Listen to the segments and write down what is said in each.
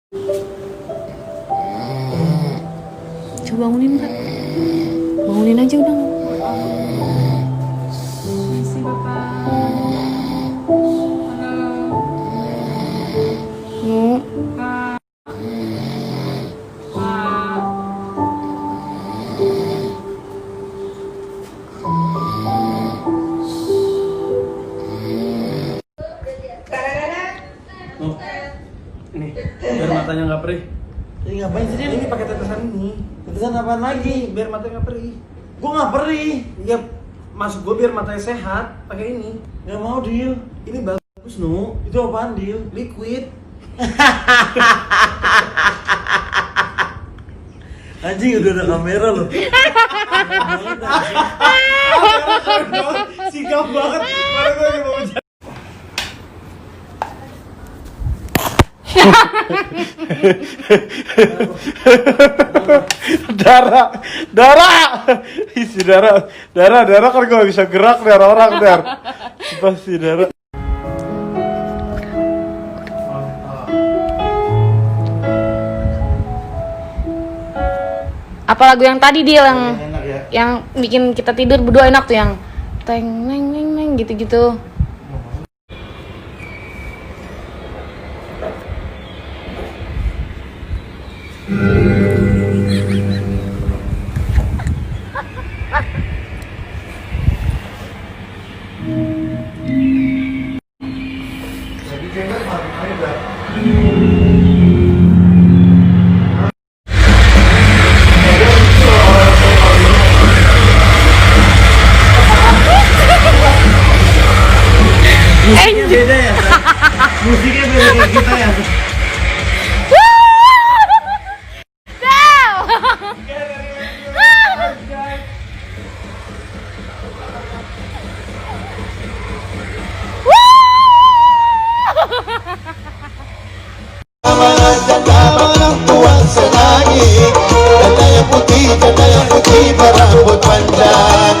Coba bangunin Kak. Bangunin aja udah. Misi Bapak. Mau. Pak. Oh, ini biar matanya nggak perih. Ini ngapain sih dia? Ini pakai tetesan ini. Tetesan apaan lagi? Biar matanya nggak perih. Gua nggak perih. Iya, maksud gue biar matanya sehat. Pakai ini. Nggak mau deal. Ini bagus nu. Itu apaan deal? Liquid. Anjing udah ada kamera loh. Sikap banget. Mana gue lagi mau bicara. Isi darah kan gak bisa gerak darah orang dar, pasti darah. Apa lagu yang tadi dia yang Enak ya. yang bikin kita tidur berdua enak tuh yang teng neng neng neng gitu-gitu. Jadi cewek mati aja. Musiknya beda ya, San? Musiknya beda kayak kita ya. Tuhan senangi janda yang putih berambut panjang.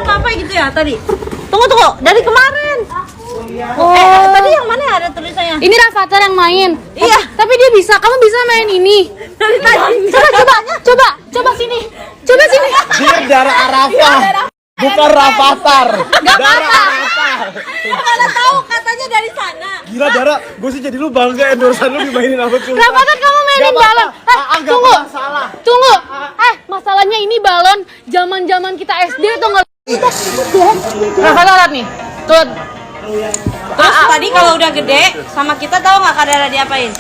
Apa gitu ya tadi? Tunggu, dari kemarin. Tadi yang mana ada tulisannya? Ini Rafathar yang main. Iya. Tapi dia bisa. Kamu bisa main ini. Dari tadi. Coba sini. Coba sini. Dia darah Arafah. Bukan Rafathar. Darah Arafah. Mana tahu katanya dari sana. Gila darah, gue sih jadi lu bangga endorsean lu dimainin apa tuh? Rafathar kamu mainin balon. Tunggu. Masalahnya ini balon zaman kita SD tuh nggak. Rafathar lihat nih. Tuh. Terus tadi kalau udah gede sama kita tahu nggak kadang diapain?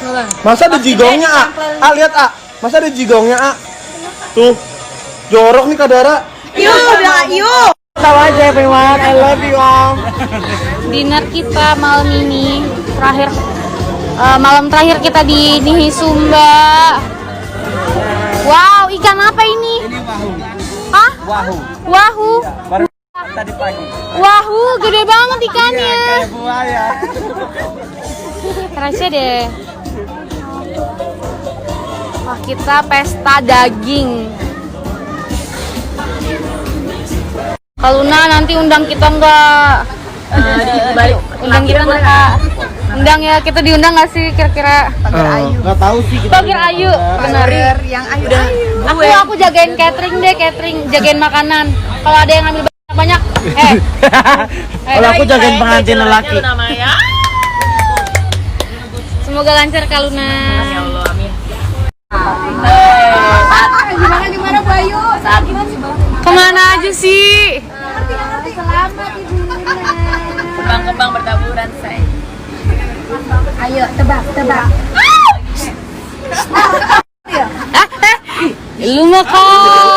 Masa ada jigongnya lihat masa ada jigongnya tuh, jorok nih Kadara. Yuk. Tahu aja everyone, I love you all. Dinner kita malam ini malam terakhir kita di Nihisumba. Wow, ikan apa ini? Ini wahu. Hah? Wahu. Baru tadi pagi. Wahu, gede banget ikannya. Kayak buaya. Kerasa deh. Wah, kita pesta daging. Kalau nanti undang kita enggak? Undang kita enggak? Undang ya, kita diundang nggak sih kira-kira? Nggak tahu sih kita. Panggil Ayu, benar. Yang ayu. Aku jagain catering, jagain makanan. Kalau ada yang ngambil banyak banyak. Kalau aku jagain pengantin lelaki. Semoga lancar Kak Luna. Ya Allah, amin. Gimana Bayu? Saat gimana sih Bang? Kemana aja sih? Selamat Ibu Luna. Kembang-kembang bertaburan, say. Ayo tebak. Lu mah kok.